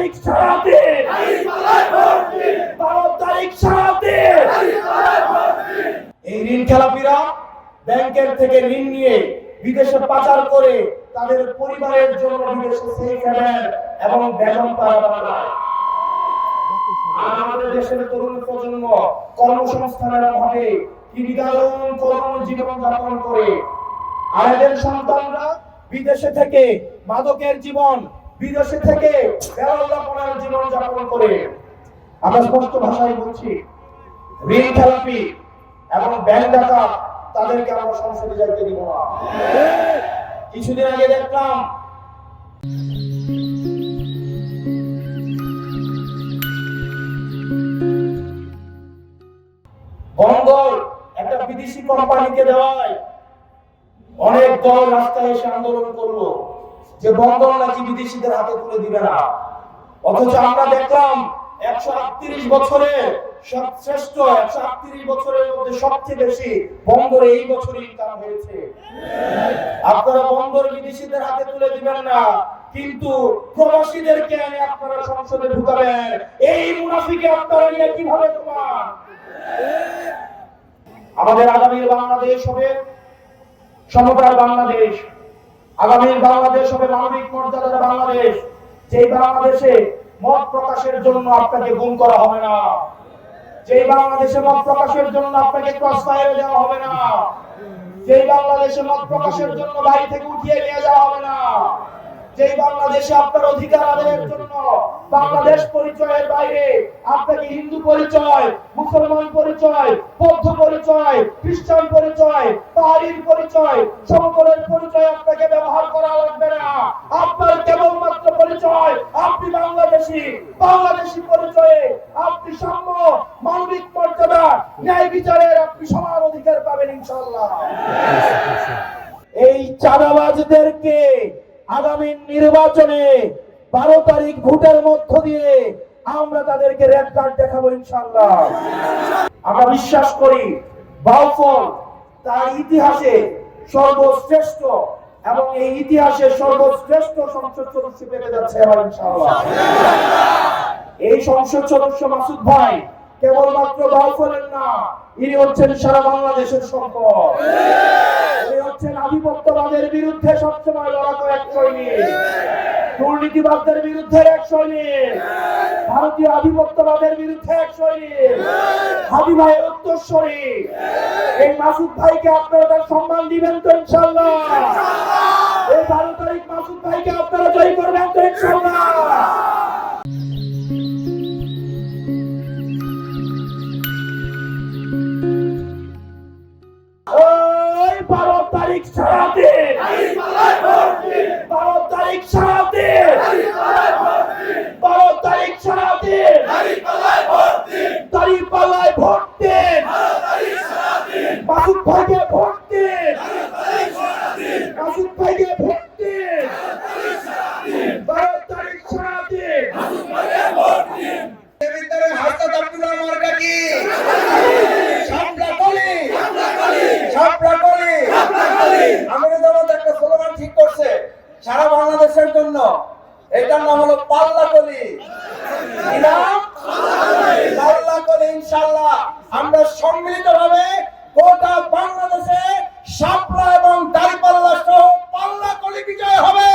তারিখ সারাতে 12 তারিখ সারাতে এই ঋণ খেলাপিরা ব্যাংকের থেকে ঋণ নিয়ে বিদেশে পাচার করে তাদের পরিবারের জন্য বিদেশে সেফ হেভেন এবং বেগম পাড়া বানায়। আমাদের দেশের তরুণ প্রজন্ম কর্মসংস্থানের অভাবে নিদারুণ কর্মজীবন যাপন করে, আর এদের সন্তানরা বিদেশে থেকে মাদকের জীবন, বিদেশে থেকে বেরোল্লাপনার জীবন যাপন করে। আমরা স্পষ্ট ভাষায় বলছি, ঋণ খেলাপি এবং ব্যাংক ডাকাত তাদেরকে আমরা সংসদে যাইতে দিব না। কিছুদিন আগে দেখলাম বন্দর একটা বিদেশি কোম্পানিকে দেওয়ায় অনেক দল রাস্তায় এসে আন্দোলন করলো যে বন্দর নাকি বিদেশিদের হাতে তুলে দিবে না। অথচ আমরা দেখলাম 138 বছরের শ্রেষ্ঠ 138 বছরের মধ্যে সবচেয়ে বেশি বন্দরে এই বছরই ইনকাম হয়েছে। আপনারা বন্দর বিদেশিদের হাতে তুলে দিবেন না, কিন্তু প্রবাসীদেরকে এনে আপনারা সংসদে ঢুকাবেন। এই মুনাফিকে আপনারা নিয়ে কিভাবে তোমার আমাদের আগামীর বাংলাদেশ হবে সমতার বাংলাদেশ, আগামীর বাংলাদেশ হবে মানবিক মর্যাদার বাংলাদেশ, যে বাংলাদেশে মত প্রকাশের জন্য আপনাকে গুম করা হবে না, যে বাংলাদেশে মত প্রকাশের জন্য আপনাকে ক্রস ফায়ারে দেওয়া হবে না, যে বাংলাদেশে মত প্রকাশের জন্য বাড়ি থেকে উঠিয়ে নিয়ে যাওয়া হবে না, যে বাংলাদেশে আপনার অধিকার আদায়ের জন্য বাংলাদেশ পরিচয়ের বাইরে আপনাকে হিন্দু পরিচয়, মুসলমান পরিচয়, বৌদ্ধ পরিচয়, খ্রিস্টান পরিচয়, পাহাড়ির পরিচয়, সমতলের পরিচয় আপনাকে ব্যবহার করা লাগবে না। আপনার কেবলমাত্র পরিচয় আপনি বাংলাদেশী, বাংলাদেশী পরিচয়ে আপনি সাম্য, মানবিক মর্যাদা, ন্যায় বিচারের আপনি সমান অধিকার পাবেন ইনশাআল্লাহ। এই চাঁদাবাজদেরকে আগামী নির্বাচনে 12 তারিখ ভোটের মধ্য দিয়ে আমরা তাদেরকে রেড কার্ড দেখাবো ইনশাআল্লাহ। আমরা বিশ্বাস করি বাউফল তার ইতিহাসে সর্বশ্রেষ্ঠ এবং এই ইতিহাসে সর্বশ্রেষ্ঠ সংসদ সদস্য পেতে যাচ্ছে এবার ইনশাআল্লাহ। এই সংসদ সদস্য মাসুদ ভাই কেবলমাত্র বাউফলের না, ইনি হচ্ছেন সারা বাংলাদেশের সম্পদ। ইনি হচ্ছেন আধিপত্যবাদের বিরুদ্ধে সবসময় লড়াকো এক সৈনিক, দুর্নীতিবাদদের বিরুদ্ধে এক সৈনিক, ভারতীয় আধিপত্যবাদের বিরুদ্ধে এক সৈনিক, হাদি ভাইয়ের উত্তরসূরি। এই মাসুদ ভাইকে আপনারা তার সম্মান দিবেন তো ইনশাআল্লাহ? এই 12 তারিখ মাসুদ ভাইকে আপনারা জয় করবেন তো ইনশাআল্লাহ? ওই 12 তারিখ সারাতে 12 তারিখ সারাতে 12 তারিখ সারাতে দাঁড়িপাল্লায় ভোট দেন, মাসুদ ভাইকে ভোট দেন, মাসুদ ভাইকে ভোট দেন, 12 তারিখ সারাতে সারা বাংলাদেশের জন্য। এটার নাম হলো পাল্লাকলি। পাল্লাকলি ইনশাআল্লাহ আমরা সম্মিলিতভাবে গোটা বাংলাদেশে শাপলা এবং দাঁড়িপাল্লা সহ পাল্লাকলি বিজয় হবে।